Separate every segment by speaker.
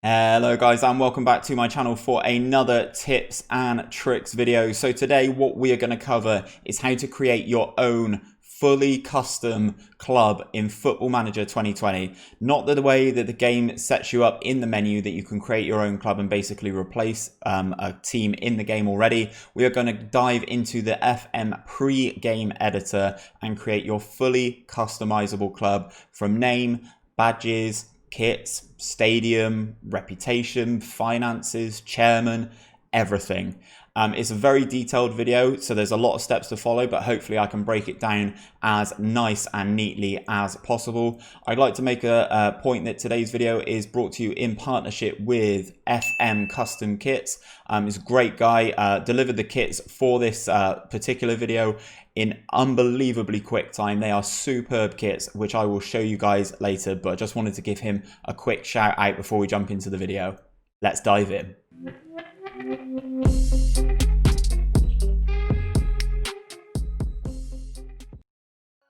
Speaker 1: Hello guys, and welcome back to my channel for another tips and tricks video. So today what we are going to cover is how to create your own fully custom club in Football Manager 2020. Not the way that the game sets you up in the menu that you can create your own club and basically replace a team in the game already. We are going to dive into the FM pre-game editor and create your fully customizable club from name, badges, kits, stadium, reputation, finances, chairman, everything. It's a very detailed video, so there's a lot of steps to follow, but hopefully I can break it down as nice and neatly as possible. I'd like to make a point that today's video is brought to you in partnership with FM Custom Kits. He's a great guy, delivered the kits for this particular video in unbelievably quick time. They are superb kits, which I will show you guys later, but I just wanted to give him a quick shout out before we jump into the video. Let's dive in.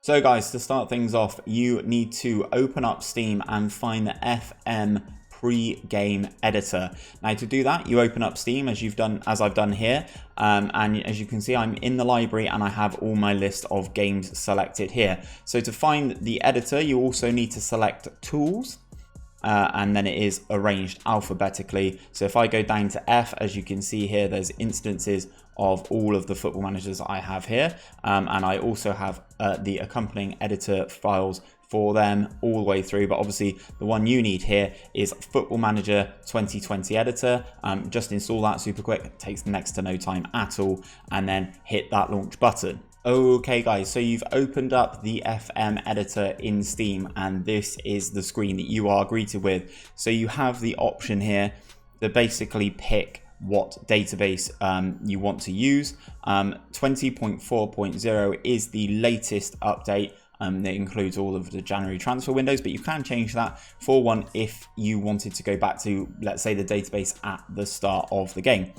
Speaker 1: So guys, to start things off, you need to open up Steam and find the FM pre-game editor. Now to do that, you open up Steam as I've done here, and as you can see, I'm in the library and I have all my list of games selected here. So to find the editor, you also need to select Tools, and then it is arranged alphabetically. So if I go down to F, as you can see here, there's instances of all of the football managers I have here, and I also have the accompanying editor files for them all the way through, but obviously the one you need here is Football Manager 2020 editor. Just install that super quick, it takes next to no time at all, and then hit that launch button. Okay guys, so you've opened up the FM editor in Steam, and this is the screen that you are greeted with. So you have the option here to basically pick what database you want to use. 20.4.0 is the latest update. That includes all of the January transfer windows, but you can change that for one if you wanted to go back to, let's say, the database at the start of the game.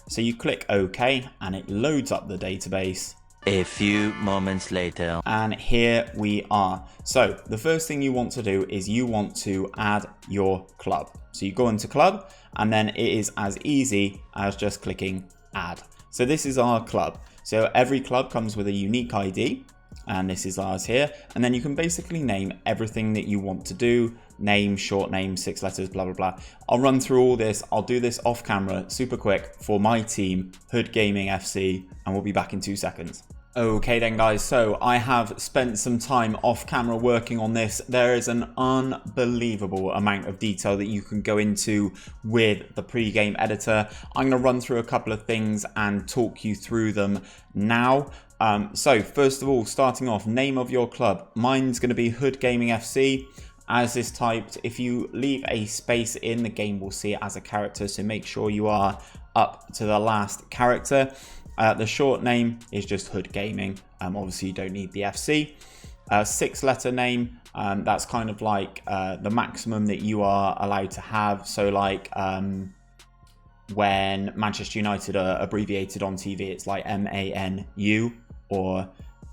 Speaker 1: So you click OK and it loads up the database.
Speaker 2: A few moments later.
Speaker 1: And here we are. So the first thing you want to do is you want to add your club. So you go into club, and then it is as easy as just clicking add. So this is our club. So every club comes with a unique ID, and this is ours here. And then you can basically name everything that you want to do. Name, short name, 6 letters, blah, blah, blah. I'll run through all this. I'll do this off camera super quick for my team, Hood Gaming FC, and we'll be back in 2 seconds. Okay then guys, so I have spent some time off camera working on this. There is an unbelievable amount of detail that you can go into with the pre-game editor. I'm going to run through a couple of things and talk you through them now. So first of all, starting off, name of your club. Mine's going to be Hood Gaming FC. As is typed, if you leave a space in, the game will see it as a character, so make sure you are up to the last character. The short name is just Hood Gaming. Obviously you don't need the FC. 6-letter name, that's kind of like the maximum that you are allowed to have. So like when Manchester United are abbreviated on TV, it's like MANU or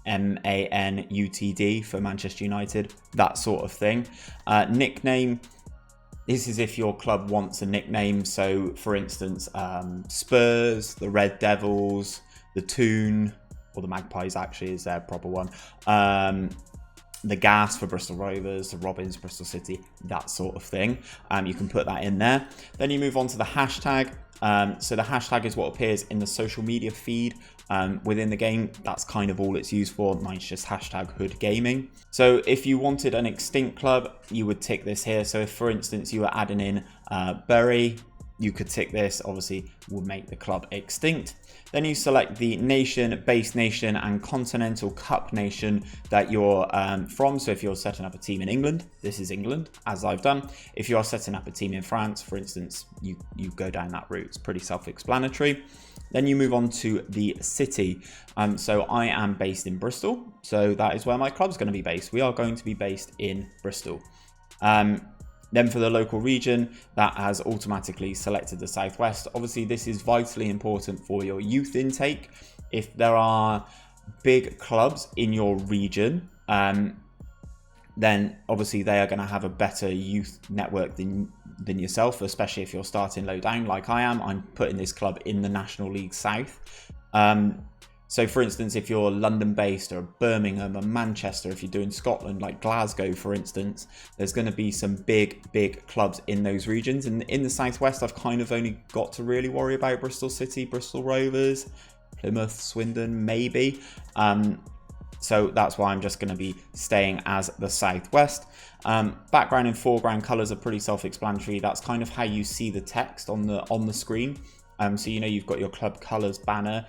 Speaker 1: MANUTD for Manchester United, that sort of thing. Nickname, this is if your club wants a nickname. So for instance, Spurs, the Red Devils, the Toon, or the Magpies actually is their proper one. The Gas for Bristol Rovers, the Robins, Bristol City, that sort of thing. You can put that in there. Then you move on to the hashtag. So the hashtag is what appears in the social media feed within the game. That's kind of all it's used for. Mine's just hashtag Hood Gaming. So if you wanted an extinct club, you would tick this here. So if, for instance, you were adding in Bury, you could tick this. Obviously, would make the club extinct. Then you select the nation, base nation, and continental cup nation that you're from. So if you're setting up a team in England, this is England, as I've done. If you are setting up a team in France, for instance, you go down that route. It's pretty self-explanatory. Then you move on to the city. So I am based in Bristol. So that is where my club's going to be based. We are going to be based in Bristol. Then for the local region, that has automatically selected the Southwest. Obviously, this is vitally important for your youth intake. If there are big clubs in your region, then obviously they are going to have a better youth network than than yourself, especially if you're starting low down like I am. I'm putting this club in the National League South. So for instance, if you're London based, or Birmingham, or Manchester, if you're doing Scotland like Glasgow for instance, there's going to be some big clubs in those regions. And in the Southwest, I've kind of only got to really worry about Bristol City, Bristol Rovers, Plymouth, Swindon maybe. So that's why I'm just going to be staying as the Southwest. Background and foreground colours are pretty self-explanatory. That's kind of how you see the text on the screen. So you've got your club colours banner.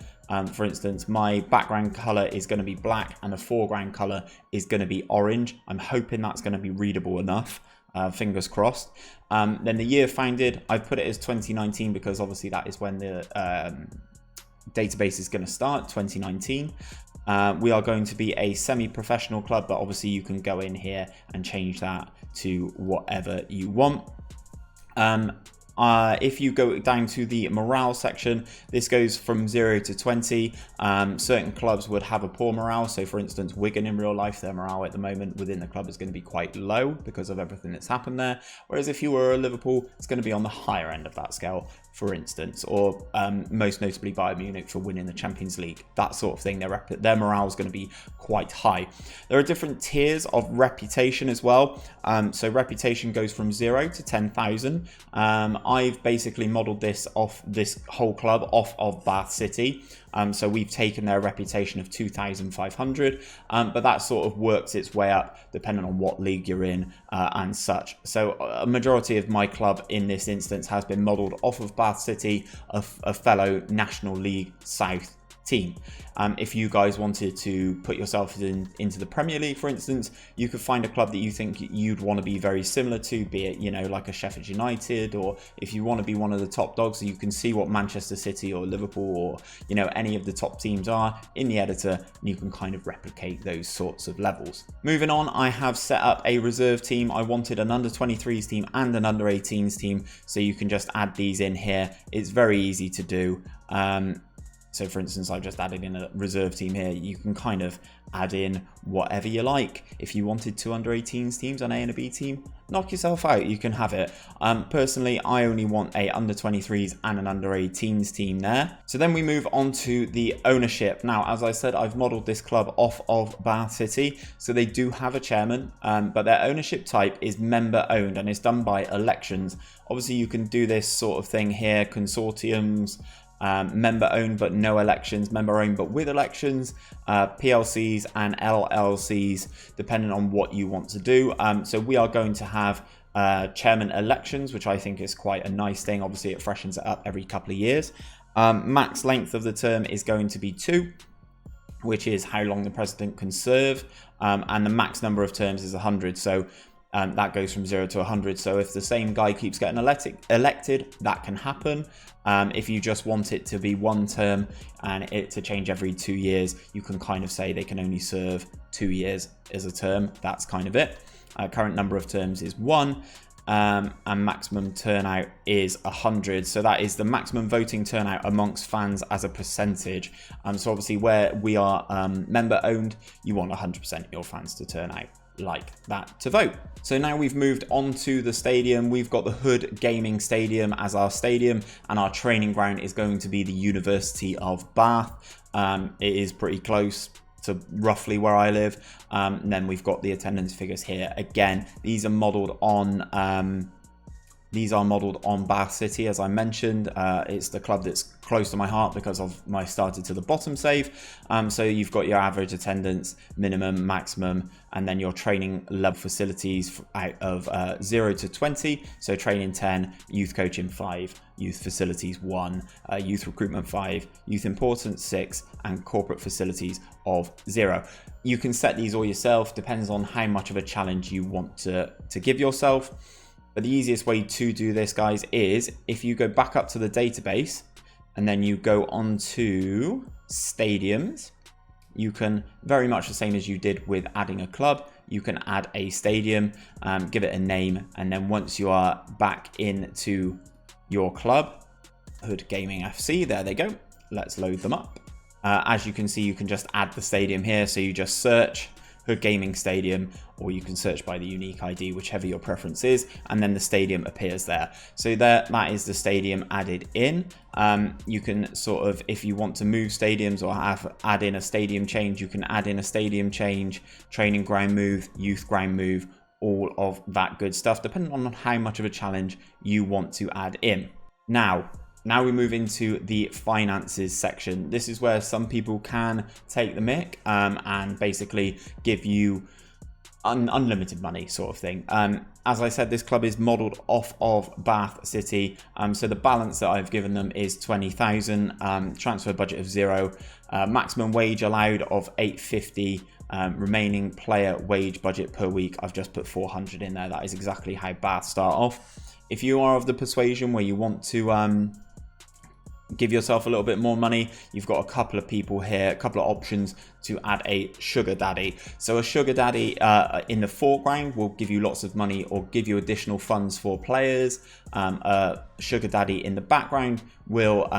Speaker 1: For instance, my background colour is going to be black and the foreground colour is going to be orange. I'm hoping that's going to be readable enough. Fingers crossed. Then the year founded, I've put it as 2019 because obviously that is when the database is going to start, 2019. We are going to be a semi-professional club, but obviously you can go in here and change that to whatever you want. If you go down to the morale section, this goes from 0 to 20. Certain clubs would have a poor morale. So for instance, Wigan in real life, their morale at the moment within the club is going to be quite low because of everything that's happened there. Whereas if you were a Liverpool, it's going to be on the higher end of that scale, for instance, or most notably Bayern Munich for winning the Champions League, that sort of thing. Their morale is going to be quite high. There are different tiers of reputation as well. So reputation goes from 0 to 10,000. I've basically modeled this whole club off of Bath City. So we've taken their reputation of 2,500, but that sort of works its way up depending on what league you're in and such. So a majority of my club in this instance has been modeled off of Bath City, a fellow National League South team. If you guys wanted to put yourself into the Premier League, for instance, you could find a club that you think you'd want to be very similar to, be it, like a Sheffield United, or if you want to be one of the top dogs, so you can see what Manchester City or Liverpool or, any of the top teams are in the editor, and you can kind of replicate those sorts of levels. Moving on, I have set up a reserve team. I wanted an under 23s team and an under 18s team, so you can just add these in here. It's very easy to do. So for instance, I've just added in a reserve team here. You can kind of add in whatever you like. If you wanted two under 18s teams, an A and a B team, knock yourself out, you can have it. Personally, I only want a under 23s and an under 18s team there. So then we move on to the ownership. Now, as I said, I've modeled this club off of Bath City. So they do have a chairman, but their ownership type is member owned and it's done by elections. Obviously, you can do this sort of thing here, consortiums, member owned but no elections, member owned but with elections, PLCs and LLCs, depending on what you want to do. So we are going to have chairman elections, which I think is quite a nice thing. Obviously, it freshens it up every couple of years. Max length of the term is going to be 2, which is how long the president can serve, and the max number of terms is 100. So that goes from 0 to 100. So if the same guy keeps getting elected, that can happen. If you just want it to be one term and it to change every 2 years, you can kind of say they can only serve 2 years as a term. That's kind of it. Current number of terms is 1. And maximum turnout is 100. So that is the maximum voting turnout amongst fans as a percentage. So obviously where we are member owned, you want 100% of your fans to turn out like that to vote. So now we've moved on to the stadium. We've got the Hood Gaming Stadium as our stadium, and our training ground is going to be the University of Bath. It is pretty close to roughly where I live. And then we've got the attendance figures here. Again, these are modeled on Bath City, as I mentioned. It's the club that's close to my heart because of my started to the bottom save. So you've got your average attendance, minimum, maximum, and then your training level facilities out of 0 to 20. So training 10, youth coaching 5, youth facilities 1, youth recruitment 5, youth importance 6, and corporate facilities of 0. You can set these all yourself, depends on how much of a challenge you want to give yourself. But the easiest way to do this, guys, is if you go back up to the database and then you go on to stadiums, you can, very much the same as you did with adding a club, you can add a stadium, give it a name, and then once you are back into your club, Hood Gaming FC, there they go. Let's load them up. As you can see, you can just add the stadium here. So you just search Hood Gaming Stadium, or you can search by the unique ID, whichever your preference is, and then the stadium appears there. So that is the stadium added in. You can sort of, if you want to move stadiums or add in a stadium change, you can add in a stadium change, training ground move, youth ground move, all of that good stuff, depending on how much of a challenge you want to add in. Now we move into the finances section. This is where some people can take the mick and basically give you unlimited money sort of thing. As I said, this club is modelled off of Bath City, so the balance that I've given them is 20,000, transfer budget of 0, maximum wage allowed of 850, remaining player wage budget per week, I've just put 400 in there. That is exactly how Bath start off. If you are of the persuasion where you want to give yourself a little bit more money, you've got a couple of people here, a couple of options to add a sugar daddy. So a sugar daddy in the foreground will give you lots of money or give you additional funds for players. A sugar daddy in the background will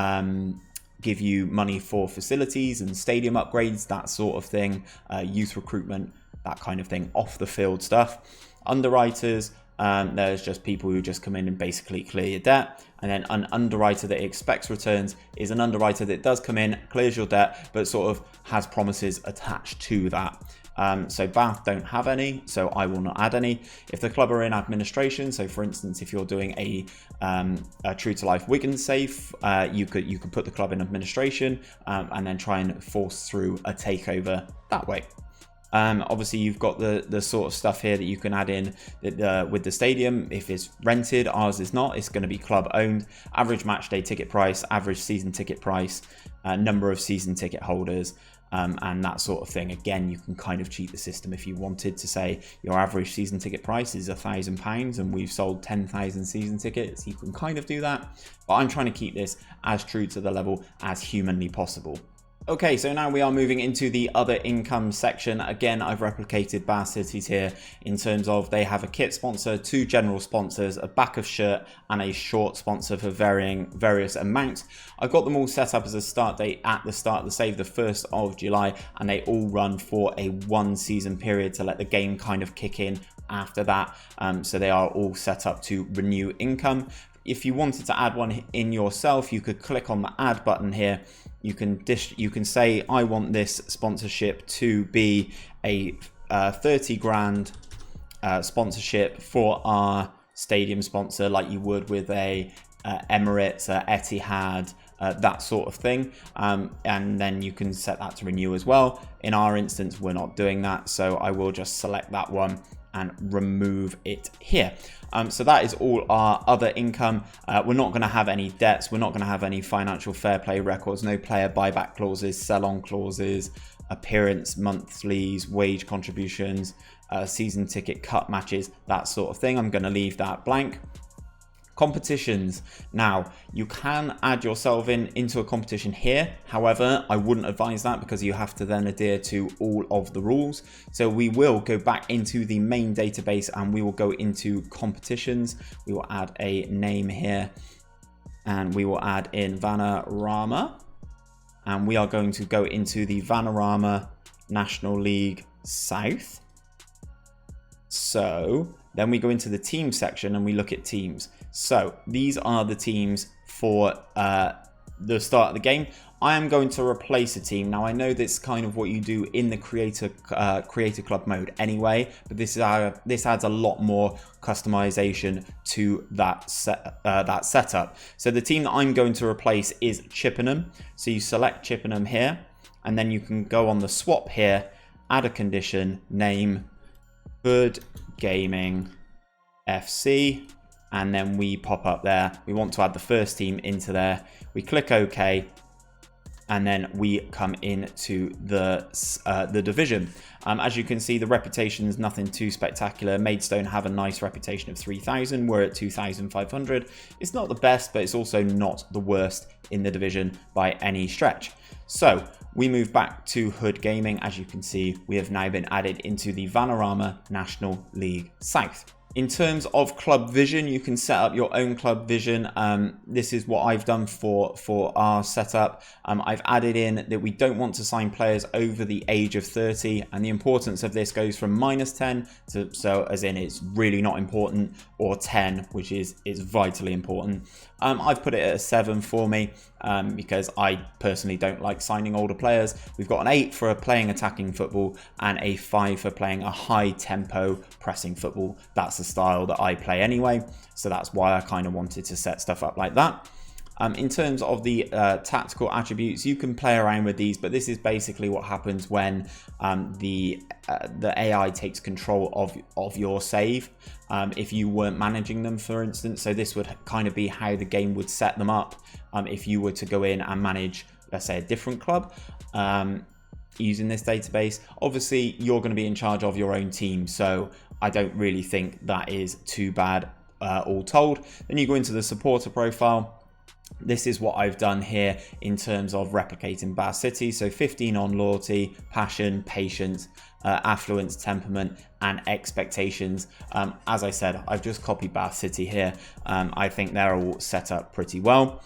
Speaker 1: give you money for facilities and stadium upgrades, that sort of thing, youth recruitment, that kind of thing, off the field stuff. Underwriters, there's just people who just come in and basically clear your debt. And then an underwriter that expects returns is an underwriter that does come in, clears your debt, but sort of has promises attached to that. So Bath don't have any, so I will not add any. If the club are in administration, so for instance, if you're doing a true to life Wigan safe, you could put the club in administration and then try and force through a takeover that way. Obviously, you've got the sort of stuff here that you can add in with the stadium. If it's rented, ours is not. It's going to be club owned. Average match day ticket price, average season ticket price, number of season ticket holders, and that sort of thing. Again, you can kind of cheat the system if you wanted to say your average season ticket price is £1,000 and we've sold 10,000 season tickets. You can kind of do that, but I'm trying to keep this as true to the level as humanly possible. Okay, so now we are moving into the other income section. Again, I've replicated Bath City's here in terms of they have a kit sponsor, 2 general sponsors, a back of shirt and a short sponsor for various amounts. I've got them all set up as a start date at the start, the 1st of July, and they all run for a 1 season period to let the game kind of kick in after that. So they are all set up to renew income. If you wanted to add one in yourself, you could click on the add button here. You can say, I want this sponsorship to be a 30 grand sponsorship for our stadium sponsor, like you would with a Emirates, Etihad, that sort of thing. And then you can set that to renew as well. In our instance, we're not doing that, so I will just select that one and remove it here. So that is all our other income. We're not going to have any debts. We're not going to have any financial fair play records, no player buyback clauses, sell-on clauses, appearance monthlies, wage contributions, season ticket cut matches, that sort of thing. I'm going to leave that blank. Competitions. Now, you can add yourself into a competition here. However, I wouldn't advise that because you have to then adhere to all of the rules. So we will go back into the main database and we will go into competitions. We will add a name here and we will add in Vanarama. And we are going to go into the Vanarama National League South. So then we go into the team section and we look at teams. So these are the teams for the start of the game. I am going to replace a team. Now I know that's kind of what you do in the creator club mode anyway, but this adds a lot more customization to that setup. So the team that I'm going to replace is Chippenham. So you select Chippenham here, and then you can go on the swap here, add a condition, name Hood Gaming FC, and then we pop up there. We want to add the first team into there. We click OK, and then we come into the division. As you can see, the reputation is nothing too spectacular. Maidstone have a nice reputation of 3,000. We're at 2,500. It's not the best, but it's also not the worst in the division by any stretch. So we move back to Hood Gaming. As you can see, we have now been added into the Vanarama National League South. In terms of club vision, you can set up your own club vision. This is what I've done for our setup. I've added in that we don't want to sign players over the age of 30, and the importance of this goes from -10 to, so as in it's really not important, or 10, which is vitally important. I've put it at a 7 for me because I personally don't like signing older players. We've got an 8 for playing attacking football and a 5 for playing a high tempo pressing football. That's the style that I play anyway, so that's why I kind of wanted to set stuff up like that. In terms of the tactical attributes, you can play around with these, but this is basically what happens when the AI takes control of your save. If you weren't managing them, for instance, so this would kind of be how the game would set them up if you were to go in and manage, let's say, a different club using this database. Obviously, you're going to be in charge of your own team, so I don't really think that is too bad all told. Then you go into the supporter profile. This is what I've done here in terms of replicating Bath City. So 15 on loyalty, passion, patience, affluence, temperament, and expectations. As I said, I've just copied Bath City here. I think they're all set up pretty well.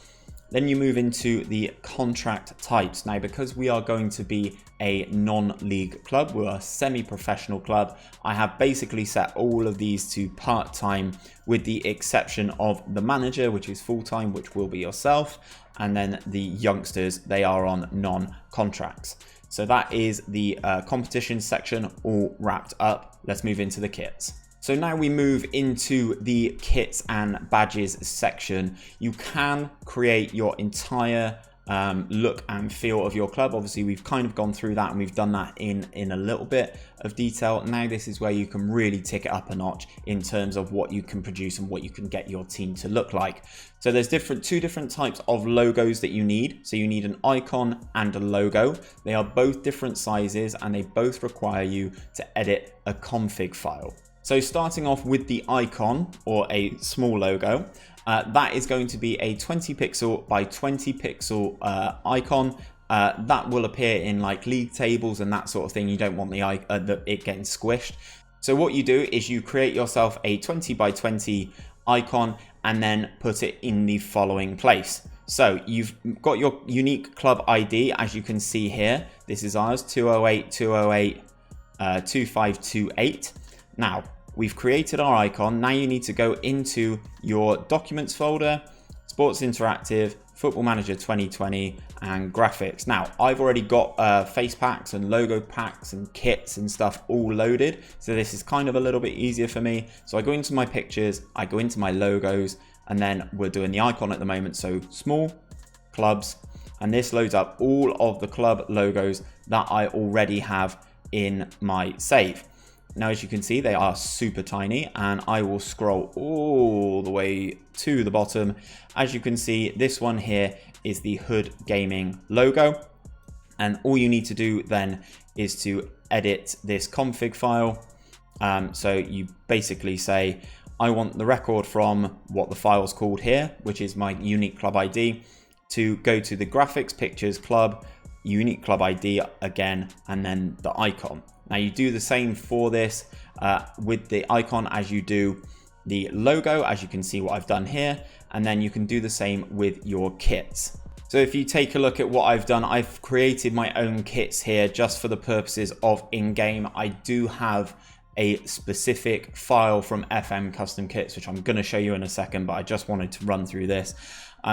Speaker 1: Then you move into the contract types. Now, because we are going to be a non-league club, we're a semi-professional club, I have basically set all of these to part-time, with the exception of the manager, which is full-time, which will be yourself, and then the youngsters, they are on non-contracts. So that is the competition section all wrapped up. Let's move into the kits. So now we move into the kits and badges section. You can create your entire look and feel of your club. Obviously, we've kind of gone through that and we've done that in a little bit of detail. Now this is where you can really tick it up a notch in terms of what you can produce and what you can get your team to look like. So there's two different types of logos that you need. So you need an icon and a logo. They are both different sizes and they both require you to edit a config file. So starting off with the icon, or a small logo, that is going to be a 20 pixel by 20 pixel icon. That will appear in like league tables and that sort of thing. You don't want it getting squished. So what you do is you create yourself a 20 by 20 icon and then put it in the following place. So you've got your unique club ID, as you can see here. This is ours, 208 208 2528. Now, we've created our icon. Now you need to go into your documents folder, Sports Interactive, Football Manager 2020, and graphics. Now, I've already got face packs and logo packs and kits and stuff all loaded. So this is kind of a little bit easier for me. So I go into my pictures, I go into my logos, and then we're doing the icon at the moment. So small, clubs, and this loads up all of the club logos that I already have in my save. Now, as you can see, they are super tiny, and I will scroll all the way to the bottom. As you can see, this one here is the Hood Gaming logo. And all you need to do then is to edit this config file. So you basically say, I want the record from what the file's called here, which is my unique club ID, to go to the graphics, pictures, club, unique club ID again, and then the icon. Now you do the same for this with the icon as you do the logo, as you can see what I've done here, and then you can do the same with your kits. So if you take a look at what I've done, I've created my own kits here just for the purposes of in-game. I do have a specific file from FM Custom Kits, which I'm going to show you in a second, but I just wanted to run through this.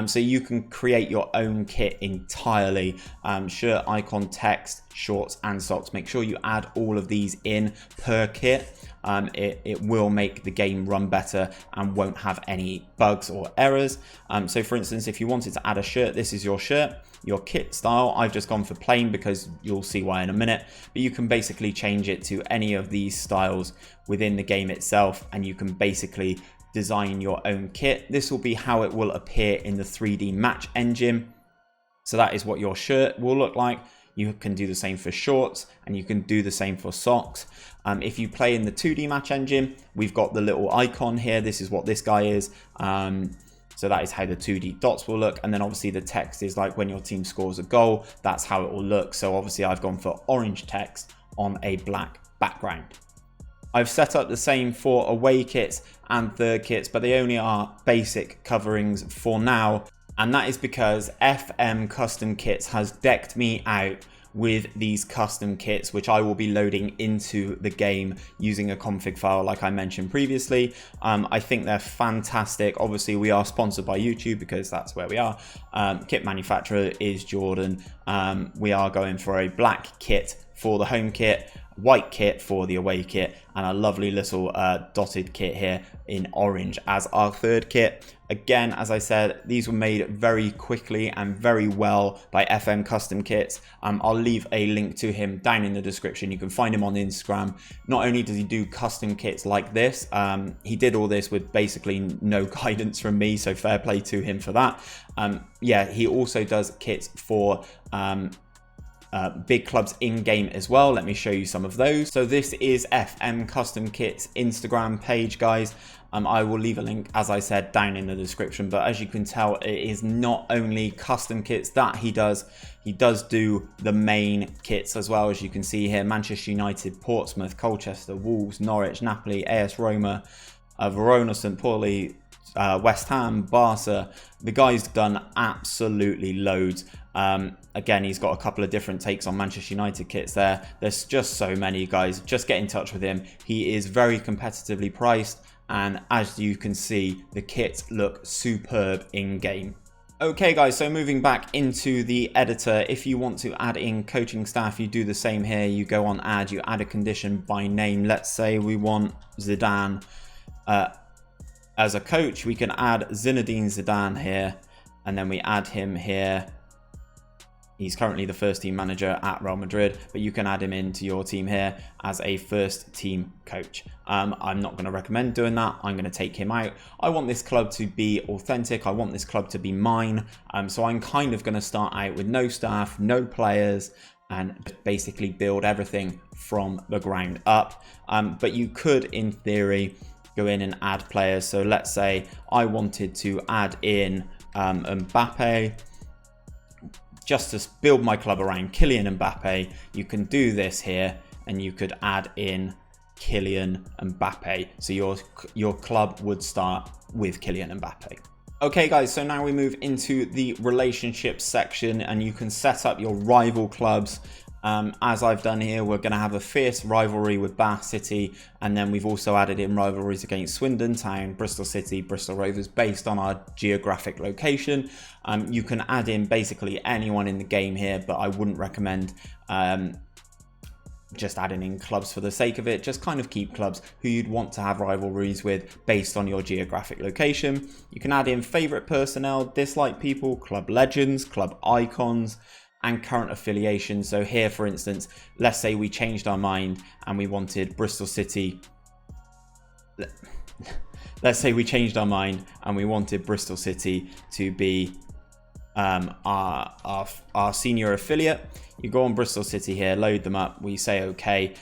Speaker 1: So you can create your own kit entirely, shirt, icon, text, shorts, and socks. Make sure you add all of these in per kit. It will make the game run better and won't have any bugs or errors. So for instance, if you wanted to add a shirt, this is your shirt. Your kit style, I've just gone for plain because you'll see why in a minute, but you can basically change it to any of these styles within the game itself, and you can basically design your own kit. This will be how it will appear in the 3D match engine. So that is what your shirt will look like. You can do the same for shorts, and you can do the same for socks. If you play in the 2D match engine, we've got the little icon here. This is what this guy is. So that is how the 2D dots will look. And then obviously the text is like when your team scores a goal, that's how it will look. So obviously I've gone for orange text on a black background. I've set up the same for away kits and third kits, but they only are basic coverings for now. And that is because FM Custom Kits has decked me out with these custom kits, which I will be loading into the game using a config file like I mentioned previously. I think they're fantastic. Obviously, we are sponsored by YouTube because that's where we are. Kit manufacturer is Jordan. We are going for a black kit for the home kit, white kit for the away kit, and a lovely little dotted kit here in orange as our third kit. Again, as I said, these were made very quickly and very well by FM Custom Kits. I'll leave a link to him down in the description. You can find him on Instagram. Not only does he do custom kits like this, he did all this with basically no guidance from me, so fair play to him for that. Yeah, he also does kits for big clubs in game as well. Let me show you some of those. So this is FM Custom Kits Instagram page, guys. I will leave a link, as I said, down in the description, but as you can tell, it is not only custom kits that he does do the main kits as well. As you can see here, Manchester United, Portsmouth, Colchester, Wolves, Norwich, Napoli, AS Roma, Verona, St. Pauli, West Ham, Barca. The guy's done absolutely loads. Again, he's got a couple of different takes on Manchester United kits there. There's just so many, guys. Just get in touch with him. He is very competitively priced, and as you can see, the kits look superb in game. Okay guys, so moving back into the editor, if you want to add in coaching staff, you do the same here. You go on add, you add a condition by name. Let's say we want Zidane as a coach. We can add Zinedine Zidane here, and then we add him here. He's currently the first team manager at Real Madrid, but you can add him into your team here as a first team coach. I'm not going to recommend doing that. I'm going to take him out. I want this club to be authentic. I want this club to be mine. So I'm kind of going to start out with no staff, no players, and basically build everything from the ground up. But you could, in theory, go in and add players. So let's say I wanted to add in Mbappe, just to build my club around Kylian Mbappe. You can do this here, and you could add in Kylian Mbappe. So your club would start with Kylian Mbappe. Okay guys, so now we move into the relationships section, and you can set up your rival clubs. As I've done here, we're going to have a fierce rivalry with Bath City, and then we've also added in rivalries against Swindon Town, Bristol City, Bristol Rovers, based on our geographic location. You can add in basically anyone in the game here, but I wouldn't recommend just adding in clubs for the sake of it. Just kind of keep clubs who you'd want to have rivalries with based on your geographic location. You can add in favourite personnel, dislike people, club legends, club icons, and current affiliation. So here, for instance, let's say we changed our mind and we wanted Bristol City. Let's say we changed our mind and we wanted Bristol City to be our senior affiliate. You go on Bristol City here, load them up. We say, okay,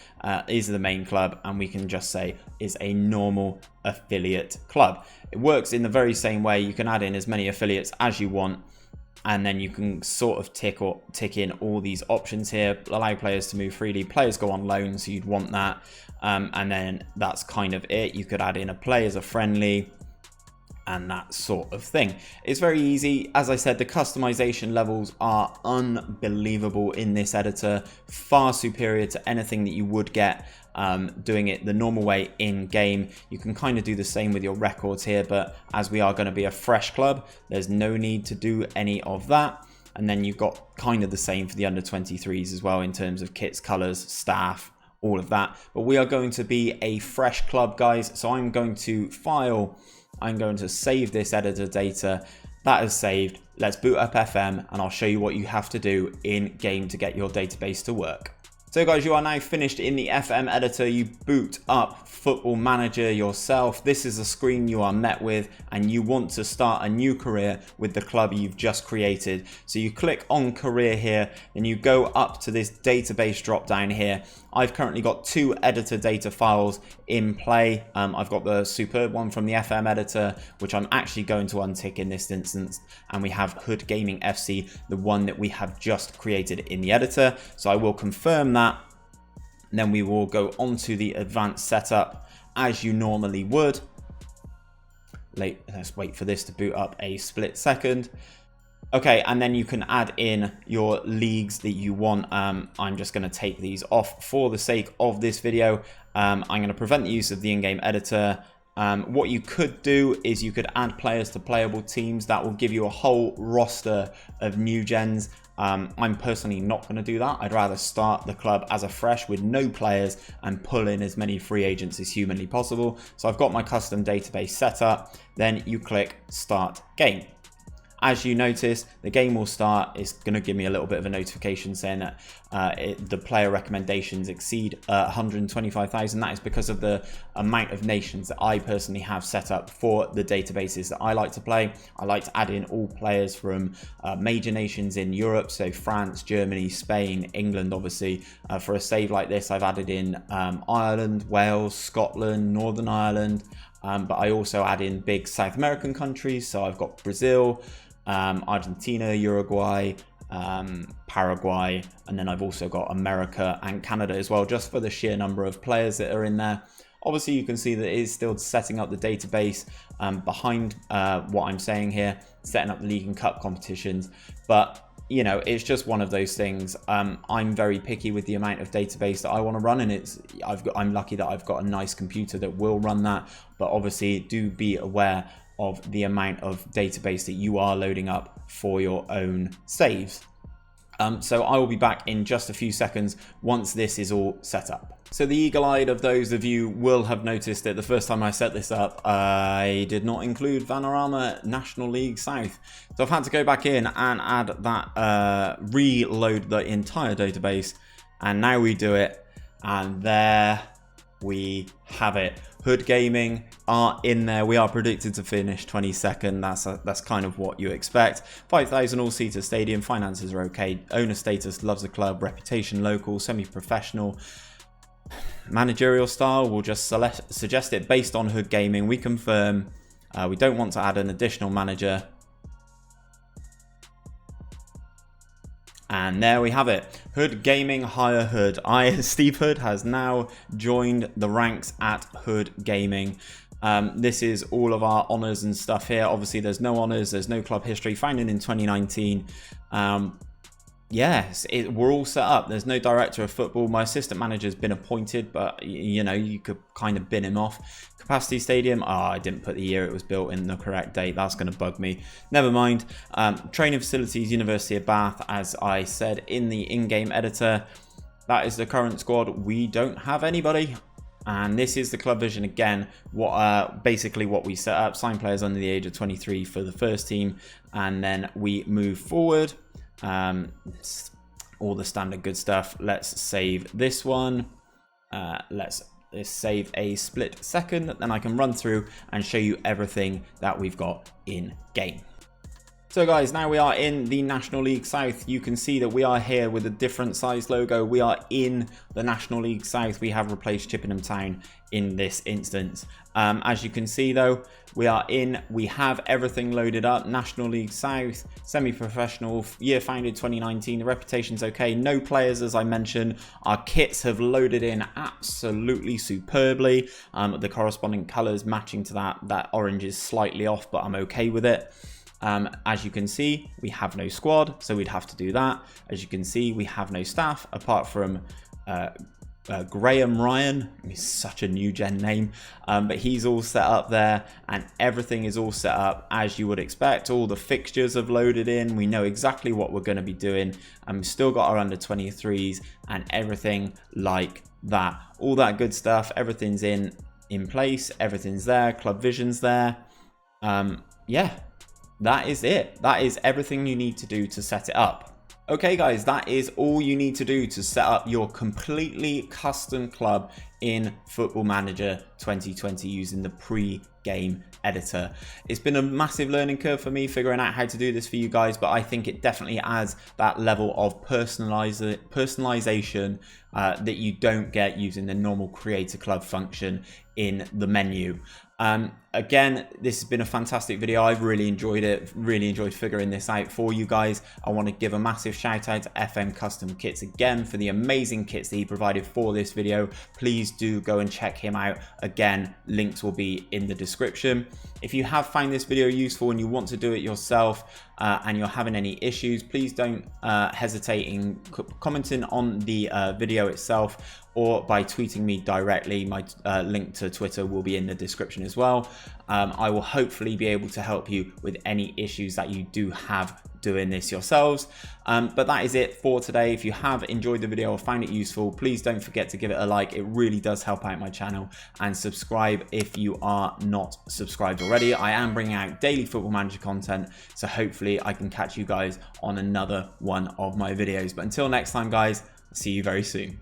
Speaker 1: is the main club, and we can just say is a normal affiliate club. It works in the very same way. You can add in as many affiliates as you want, and then you can sort of tick in all these options here. Allow players to move freely. Players go on loan, so you'd want that. And then that's kind of it. You could add in a play as a friendly and that sort of thing. It's very easy. As I said, the customization levels are unbelievable in this editor. Far superior to anything that you would get doing it the normal way in game. You can kind of do the same with your records here, but as we are going to be a fresh club, there's no need to do any of that. And then you've got kind of the same for the under 23s as well in terms of kits, colors, staff, all of that. But we are going to be a fresh club, guys. So I'm going to file, I'm going to save this editor data. That is saved. Let's boot up FM and I'll show you what you have to do in game to get your database to work. So guys, you are now finished in the FM editor. You boot up Football Manager yourself. This is a screen you are met with, and you want to start a new career with the club you've just created. So you click on career here, and you go up to this database drop down here. I've currently got 2 editor data files in play. I've got the superb one from the FM editor, which I'm actually going to untick in this instance. And we have Hood Gaming FC, the one that we have just created in the editor. So I will confirm that. And then we will go on to the advanced setup as you normally would. Let's wait for this to boot up a split second. Okay, and then you can add in your leagues that you want. I'm just going to take these off for the sake of this video. I'm going to prevent the use of the in-game editor. What you could do is you could add players to playable teams. That will give you a whole roster of new gens. I'm personally not going to do that. I'd rather start the club as a fresh with no players and pull in as many free agents as humanly possible. So I've got my custom database set up. Then you click Start Game. As you notice, the game will start. It's going to give me a little bit of a notification saying that the player recommendations exceed 125,000. That is because of the amount of nations that I personally have set up for the databases that I like to play. I like to add in all players from major nations in Europe, so France, Germany, Spain, England, obviously. For a save like this, I've added in Ireland, Wales, Scotland, Northern Ireland, but I also add in big South American countries. So I've got Brazil, Argentina, Uruguay, Paraguay, and then I've also got America and Canada as well, just for the sheer number of players that are in there. Obviously, you can see that it is still setting up the database behind what I'm saying here, setting up the league and cup competitions. But you know, it's just one of those things. I'm very picky with the amount of database that I want to run, and I'm lucky that I've got a nice computer that will run that. But obviously, do be aware of the amount of database that you are loading up for your own saves. So I will be back in just a few seconds once this is all set up. So the eagle-eyed of those of you will have noticed that the first time I set this up, I did not include Vanarama National League South. So I've had to go back in and add that, reload the entire database, and now we do it, and there we have it. Hood Gaming are in there. We are predicted to finish 22nd. That's kind of what you expect. 5,000 all-seater stadium. Finances are okay. Owner status, loves the club. Reputation local, semi-professional. Managerial style, we'll just suggest it based on Hood Gaming. We confirm. We don't want to add an additional manager. And there we have it. Hood Gaming hire Hood. Steve Hood has now joined the ranks at Hood Gaming. This is all of our honours and stuff here. Obviously, there's no honours. There's no club history. Founded in 2019. Yes, we're all set up. There's no director of football. My assistant manager's been appointed, but you know, you could kind of bin him off. Capacity stadium. I didn't put the year it was built in the correct date. That's going to bug me. Never mind. Training facilities, University of Bath, as I said in the in-game editor. That is the current squad. We don't have anybody. And this is the club vision again. Basically what we set up. Sign players under the age of 23 for the first team, and then we move forward. All the standard good stuff. Let's save this one. Let's save a split second, then I can run through and show you everything that we've got in game. So guys, now we are in the National League South. You can see that we are here with a different size logo. We are in the National League South. We have replaced Chippenham Town in this instance. As you can see though, we are in, we have everything loaded up. National League South, semi-professional, year founded 2019. The reputation's okay. No players, as I mentioned. Our kits have loaded in absolutely superbly. The corresponding colors matching to that orange is slightly off, but I'm okay with it. As you can see, we have no squad, so we'd have to do that. As you can see, we have no staff apart from Graham Ryan. He's such a new gen name, but he's all set up there, and everything is all set up as you would expect. All the fixtures have loaded in. We know exactly what we're going to be doing, and we've still got our under 23s and everything like that. All that good stuff. Everything's in place. Everything's there. Club Vision's there. Yeah. That is it. That is everything you need to do to set it up. Okay guys, that is all you need to do to set up your completely custom club in Football Manager 2020 using the pre-game editor. It's been a massive learning curve for me figuring out how to do this for you guys, but I think it definitely adds that level of personalization that you don't get using the normal create a club function in the menu. Again, this has been a fantastic video. I've really enjoyed it, really enjoyed figuring this out for you guys. I want to give a massive shout out to FM Custom Kits again for the amazing kits that he provided for this video. Please do go and check him out. Again, links will be in the description. If you have found this video useful and you want to do it yourself and you're having any issues, please don't hesitate in commenting on the video itself or by tweeting me directly. My link to Twitter will be in the description as well. I will hopefully be able to help you with any issues that you do have doing this yourselves. But that is it for today. If you have enjoyed the video or found it useful, please don't forget to give it a like. It really does help out my channel, and subscribe if you are not subscribed already. I am bringing out daily Football Manager content, so hopefully I can catch you guys on another one of my videos. But until next time, guys, see you very soon.